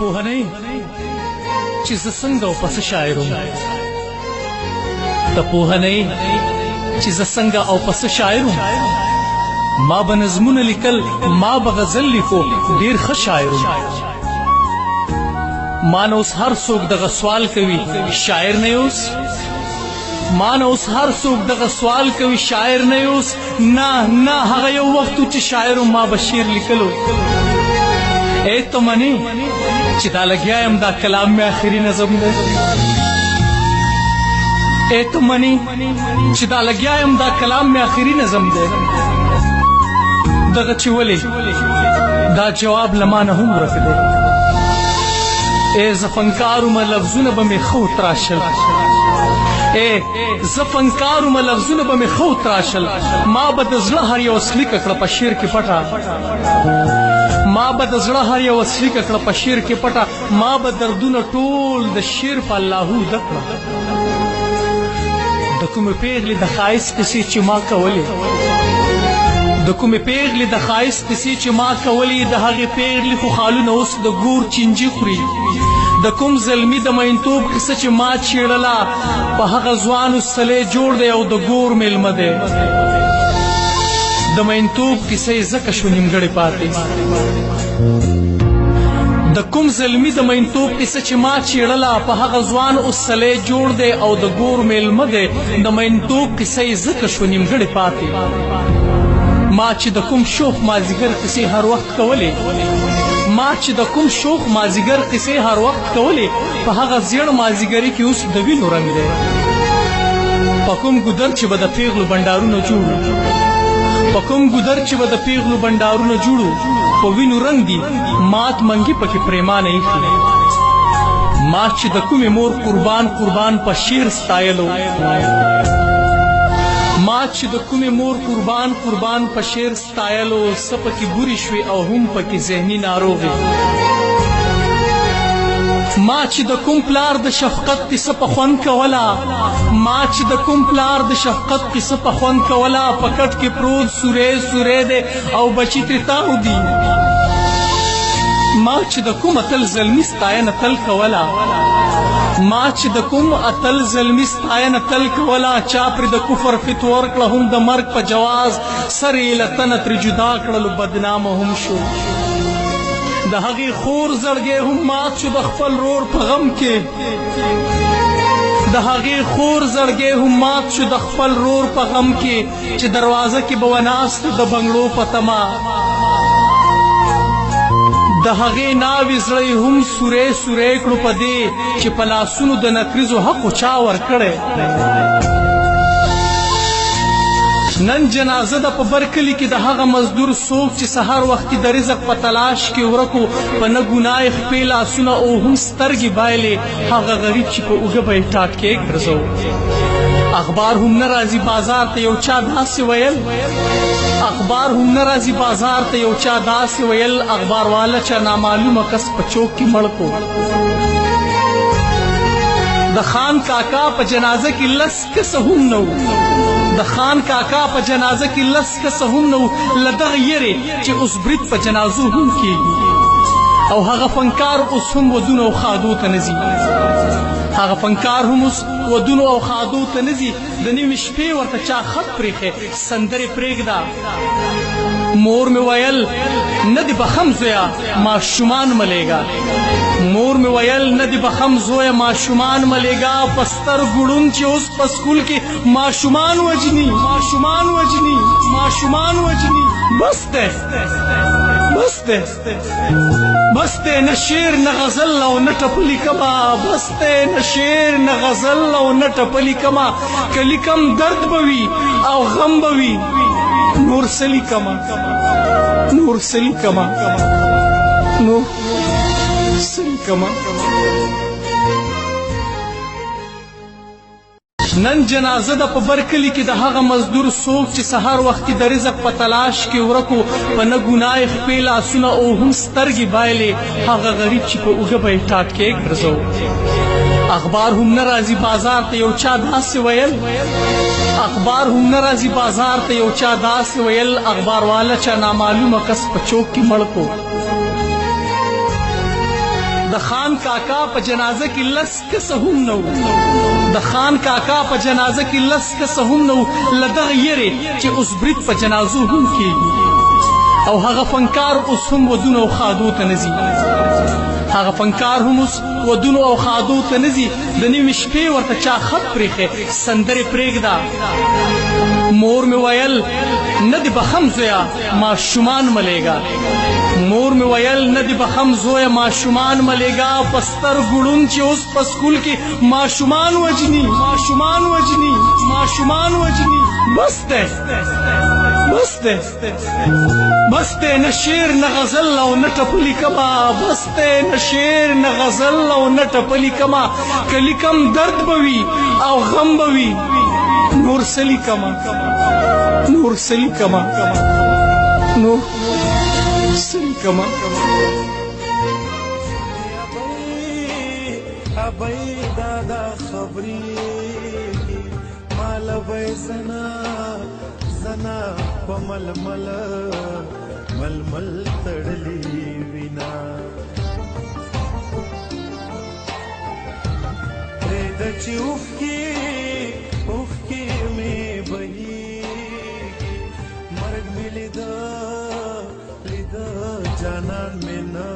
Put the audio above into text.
پوهه نه چې زه څنګه او پس شاعر وم ته پوهه نه چې زه څنګه او پس شاعر وم ما به نظمونه لیکل ما به غزل لیکو ډېر ښه شاعر وم ما نه اوس هر څوک دغه سوال کوي شاعر نه اوس ما نه اوس هر څوک دغه سوال کوي شاعر نه اوس نه نه هغه یو وخت چې شاعر وم ما به شعر لیکلو ای تو منی چې دا لګیا یم دا کلام مې آخری نظم دی ای تو منی چې دا لګیا یم دا کلام مې آخری نظم دی دغه چې ولې دا جواب له ما نه هم ورک دی ای زه فنکار ومه لفظونه به مې ښه وتراشل ای زه فنکار ومه لفظونه به مې ښه وتراشل ما به د زړه هر یو سلیکه کړه په شعر کې پټه ما به د زړه هر یو سلیکه کړه په شعر کې پټه ما به دردونه ټول د شعر په اللهو ده کړه د کومې پیغلې د ښایست کیسې چې ما کولې د کومې پیغلې د ښایست کیسې چې ما کولې د هغې پیغلې خو خالونه اوس د ګور چینجي خوري د کوم زلمي د مینتوب کیسه چې ما چیړله په هغه ځوان وسلی جوړ دی او د ګور میلمه دی د مینتوب کیسه یې ځکه شو نیمګړې پاتې د کوم زلمي د مینتوب کیسه چې ما چیړله په هغه ځوان وسلی جوړ دی او د ګور میلمه دی د مینتوب کیسه یې ځکه شو نیمګړې پاتې ما چې د کوم شوخ مازیګر کیسې هر وخت کولې ما چې د کوم شوخ مازیګر کیسې هر وخت کولې په هغه زیړ مازیګري کې اوس د وینو رنګ دی په کوم ګودر چې به د پیغلو بنډارونه جوړو په کوم ګودر چې به د پیغلو بنډارونه جوړو په وینو رنګ دي مات منګي پکې پریمانه ایښي ما چې د کومې مور قربان قربان په شعر ستایلو ما چې د کومې مور قربان قربان په شعر ستایلو څه پکې بورې شوې او هم پکې ذهني ناروغې ما چې د کوم پلار د شفقت قصه په خوند کوله ما چې د کوم پلار د شفقت قصه په خوند کوله په کټ کې پروت سوری سوری دی او بچي ترې تاو دي ما چې د کوم اتل زلمي ستاینه تل کوله ما چې د کوم اتل زلمي ستاینه تل کوله چا پرې د کفر فتوا ورکړه هم د مرګ په جواز سر یې له تنه ترې جدا کړلو بدنامه هم شو د هغې خور زړګی هم مات شو د خپل رور په غم کې د هغې خور زړګی هم مات شو د خپل رور په غم کې چې دروازه کې به وناست د بنګړو په تمه د هغې ناوې زړی هم سوری سوری کړو په دې چې په لاسونو د نکریزو حقو چا ورکړی نن جنازه ده په برکلي کې د هغه مزدور څوک چې سهار وختي د رزق په تلاش کې ورکو په نه ګناه یې خپې لاسونه او هم سترګې بایلې هغه غریب چې په اوږه به یې ټاټکې ګرځو اخبار هم نه راځي بازار ته یو چا داسې ویل اخبار هم نه راځي بازار ته یو چا داسې ویل اخبار والا چا نامعلومه کس په چوک کې مړ کو د خان کاکا په جنازه کې لس کسه هم نه و د خان کاکا په جنازه کې لس کسه هم نه و له دغه یېرې چې اوس برید په جنازو هم کېږي او هغه فنکار اوس هم ودونو او خادو ته نه ځي هغه فنکار هم اوس ودونو او خادو ته نه ځي د نیمې شپې ورته چا خط پرېښی سندرې پرېږده مور مې ویل نه دې بخم زویه ماشومان ملیږه مور مې ویل نه دې بخم زویه ماشومان ملیږه په سترګو ړوند چې اوس په سکول کې ماشومان وجني ماشومان وجني ماشومان وجني بس دی بس دی بس دی نه شعر نه غزل او نه ټپلي کما بس دی نه شعر نه غزل او نه ټپلي کما که لیکم درد به وي او غم به وي نور څه لیکمه نور څه لیکمه نور څه لیکمه نن جنازه ده په برکلي کې د هغه مزدور څوک چې سهار وختي د رزق په تلاش کې ورکو په نه ګناه یې خپې لاسونه او هم سترګې بایلې هغه غریب چې په اوږه به یې ټاټکې ګرځو اخبار هم نه راځي بازار ته یو چا داسې ویل اخبار هم نه راځي بازار ته یو چا داسې ویل اخبار والا چا نامعلومه کس په چوک کې مړ کو د د خان کاکا په جنازه کې لس کسه هم نه وو د خان کاکا په جنازه کې لس کسه هم نه وو له دغه یېرې چې اوس برید په جنازو هم کېږي او هغه فنکار اوس هم ودونو او خادو ته نه ځي هغه فنکار هم اوس ودونو او خادو ته نه ځي د نیمې شپې ورته چا خط پرېښی سندرې پرېږده مور مې ویل نه دې بخم زویه ماشومان ملیږه مور مې ویل نه دې بخم زویه ماشومان ملیږه په سترګو ړوند چې اوس په سکول کې ماشومان وجني ماشومان وجني ماشومان وجني بس دی بس دی بس دی نه شعر نه غزل او نه ټپه لیکمه بس دی نه شعر نه غزل او نه ټپه لیکمه که لیکم درد به وي او غم به وي نور څه لیکمه نور څه لیکمه نور څه لیکمه ابۍ دادا خبرې ماله به زنا زنا په ململ ململ تړلې وینا پرېږده چې اوښکې اوښکې مې بهېږي مرګ مې لیده لیده جانان مې نه